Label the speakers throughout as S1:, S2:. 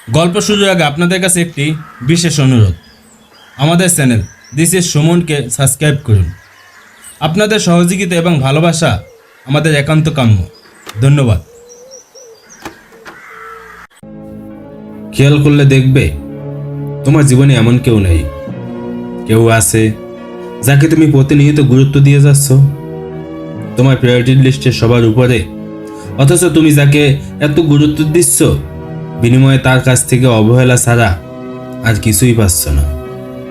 S1: গল্প শুরুর আগে আপনাদের কাছে একটি বিশেষ অনুরোধ। আমাদের চ্যানেল দিস ইজ সুমনকে সাবস্ক্রাইব করুন। আপনাদের সহযোগিতা এবং ভালোবাসা আমাদের একান্ত কাম্য। ধন্যবাদ। খেয়াল করলে দেখবে তোমার জীবনে এমন কেউ নেই, কেউ আছে যাকে তুমি প্রতিনিয়ত গুরুত্ব দিয়ে যাচ্ছ তোমার প্রায়োরিটি লিস্টের সবার উপরে, অথচ তুমি যাকে এত গুরুত্ব দিচ্ছ বিনিময়ে তার কাছ থেকে অবহেলা ছাড়া আর কিছুই পাচ্ছ না।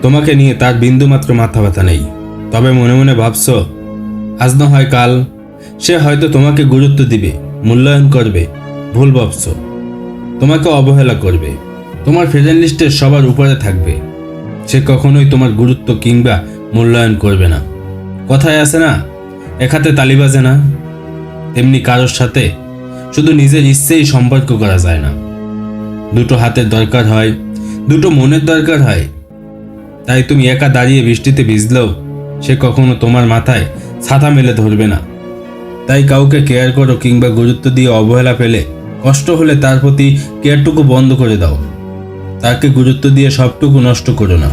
S1: তোমাকে নিয়ে তার বিন্দুমাত্র মাথা ব্যথা নেই, তবে মনে মনে ভাবছ আজ না হয় কাল সে হয়তো তোমাকে গুরুত্ব দিবে, মূল্যায়ন করবে। ভুল ভাবছ, তোমাকে অবহেলা করবে, তোমার ফ্রেন্ড লিস্টের সবার উপরে থাকবে, সে কখনোই তোমার গুরুত্ব কিংবা মূল্যায়ন করবে না। কথায় আছে না, এক হাতে তালি বাজে না, তেমনি কারোর সাথে শুধু নিজের ইচ্ছেই সম্পর্ক করা যায় না। দুটো হাতের দরকার হয়, দুটো মনের দরকার হয়। তাই তুমি একা দাঁড়িয়ে বৃষ্টিতে ভিজলেও সে কখনো তোমার মাথায় ছাতা মেলে ধরবে না। তাই কাউকে কেয়ার করো কিংবা গুরুত্ব দিয়ে অবহেলা পেলে, কষ্ট হলে তার প্রতি কেয়ারটুকু বন্ধ করে দাও। তাকে গুরুত্ব দিয়ে সবটুকু নষ্ট করো না।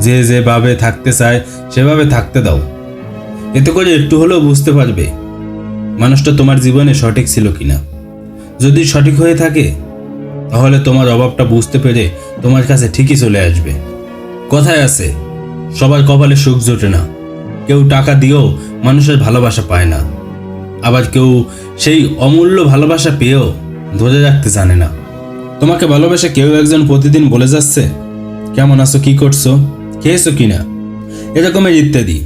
S1: যে যেভাবে থাকতে চায় সেভাবে থাকতে দাও। এতে করে একটু হলেও বুঝতে পারবে মানুষটা তোমার জীবনে সঠিক ছিল কিনা। যদি সঠিক হয়ে থাকে তাহলে তোমার অভাবটা বুঝতে পেরে তোমার কাছে ঠিকই চলে আসবে। কথায় আছে, সবার কপালে সুখ জোটে না। কেউ টাকা দিয়েও মানুষের ভালোবাসা পায় না, আবার কেউ সেই অমূল্য ভালোবাসা পেয়েও ধরে রাখতে জানে না। তোমাকে ভালোবাসা কেউ একজন প্রতিদিন বলে যাচ্ছে কেমন আছো, কি করছো, খেয়েছো কিনা, এরকমের ইত্যাদি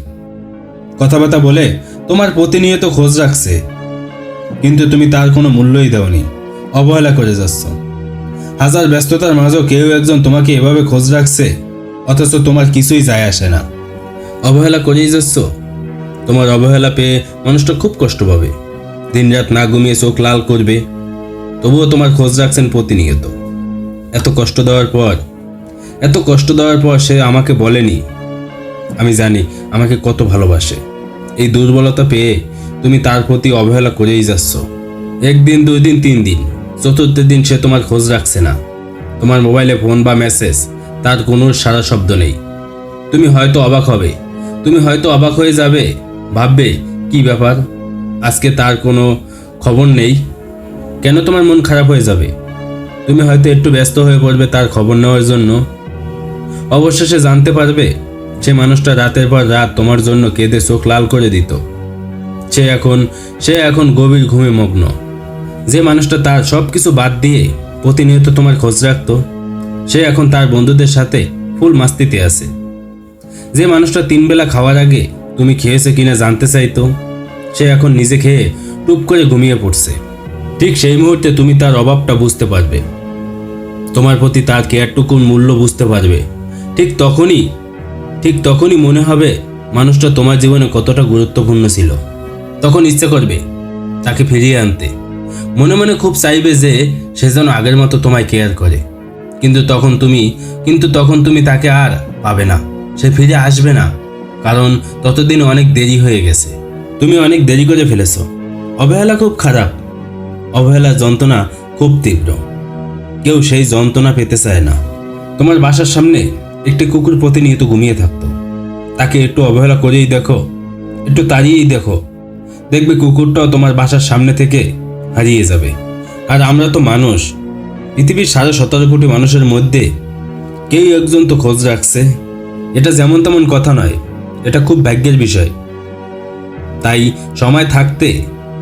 S1: কথাবার্তা বলে তোমার প্রতিনিয়ত খোঁজ রাখছে, কিন্তু তুমি তার কোনো মূল্যই দাওনি, অবহেলা করে যাচ্ছ। হাজার ব্যস্ততার মাঝেও কেউ একজন তোমাকে এভাবে খোঁজ রাখছে, অথচ তোমার কিছুই যায় আসে না, অবহেলা করেই যাচ্ছ। তোমার অবহেলা পেয়ে মানুষটা খুব কষ্ট পাবে, দিনরাত না ঘুমিয়ে চোখ লাল করবে, তবুও তোমার খোঁজ রাখছেন প্রতিনিয়ত। এত কষ্ট দেওয়ার পর সে আমাকে বলেনি, আমি জানি আমাকে কত ভালোবাসে। এই দুর্বলতা পেয়ে তুমি তার প্রতি অবহেলা করেই যাচ্ছ। একদিন, 2 দিন, 3 দিন, চতুর্থ দিন সে তোমার খোঁজ রাখছে না। তোমার মোবাইলে ফোন বা মেসেজ, তার কোনো সারা শব্দ নেই। তুমি হয়তো অবাক হয়ে যাবে, ভাববে কি ব্যাপার, আজকে তার কোনো খবর নেই, কেন তোমার মন খারাপ হয়ে যাবে। তুমি হয়তো একটু ব্যস্ত হয়ে পড়বে তার খবর নেওয়ার জন্য। অবশেষে জানতে পারবে সে মানুষটা রাতের পর রাত তোমার জন্য কেঁদে চোখ লাল করে দিত। সে এখন গভীর ঘুমে মগ্ন। যে মানুষটা তার সব কিছু বাদ দিয়ে প্রতিনিয়ত তোমার খোঁজ রাখত, সে এখন তার বন্ধুদের সাথে ফুল মাস্তিতে আছে। যে মানুষটা 3 বেলা খাওয়ার আগে তুমি খেয়েছে কিনা জানতে চাইতো, সে এখন নিজে খেয়ে টুপ করে ঘুমিয়ে পড়ছে। ঠিক সেই মুহূর্তে তুমি তার অভাবটা বুঝতে পারবে, তোমার প্রতি তার কেয়ারটুকুর মূল্য বুঝতে পারবে। ঠিক তখনই মনে হবে মানুষটা তোমার জীবনে কতটা গুরুত্বপূর্ণ ছিল। তখন ইচ্ছে করবে তাকে ফিরিয়ে আনতে, মনে মনে খুব চাইবে যে সে যেন আগের মতো তোমায় কেয়ার করে। কিন্তু তখন তুমি তাকে আর পাবে না, সে ফিরে আসবে না, কারণ ততদিন অনেক দেরি হয়ে গেছে। তুমি অনেক দেরি করে ফেলেছ। অবহেলা খুব খারাপ, অবহেলার যন্ত্রণা খুব তীব্র, কেউ সেই যন্ত্রণা পেতে চায় না। তোমার বাসার সামনে একটি কুকুর প্রতিনিয়ত ঘুমিয়ে থাকতো, তাকে একটু অবহেলা করেই দেখো, একটু তাড়িয়েই দেখো, দেখবে কুকুরটাও তোমার বাসার সামনে থেকে হারিয়ে যাবে। আর আমরা তো মানুষ, পৃথিবীর 17.5 কোটি মানুষের মধ্যে কেউ একজন তো খোঁজ রাখছে। এটা যেমন তেমন কথা নয়, এটা খুব ভাগ্যের বিষয়। তাই সময় থাকতে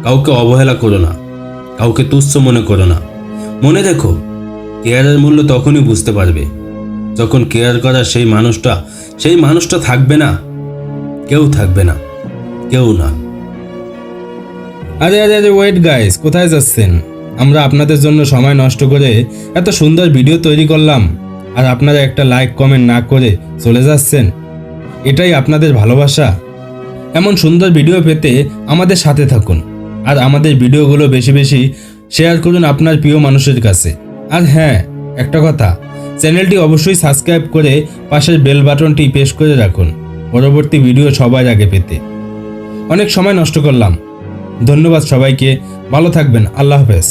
S1: কাউকে অবহেলা করো না, কাউকে তুচ্ছ মনে করো না। মনে রেখো, কেয়ারের মূল্য তখনই বুঝতে পারবে যখন কেয়ার করার সেই মানুষটা থাকবে না, কেউ থাকবে না, কেউ না। আরে ওয়েট গাইস, কোথায় যাচ্ছেন? আমরা আপনাদের জন্য সময় নষ্ট করে এত সুন্দর ভিডিও তৈরি করলাম, আর আপনারা একটা লাইক কমেন্ট না করে চলে যাচ্ছেন। এটাই আপনাদের ভালোবাসা? এমন সুন্দর ভিডিও পেতে আমাদের সাথে থাকুন, আর আমাদের ভিডিওগুলো বেশি বেশি শেয়ার করুন আপনার প্রিয় মানুষের কাছে। আর হ্যাঁ, একটা কথা, চ্যানেলটি অবশ্যই সাবস্ক্রাইব করে পাশের বেল বাটনটি প্রেস করে রাখুন পরবর্তী ভিডিও সবার আগে পেতে। অনেক সময় নষ্ট করলাম, ধন্যবাদ সবাইকে, ভালো থাকবেন, আল্লাহ হাফেজ।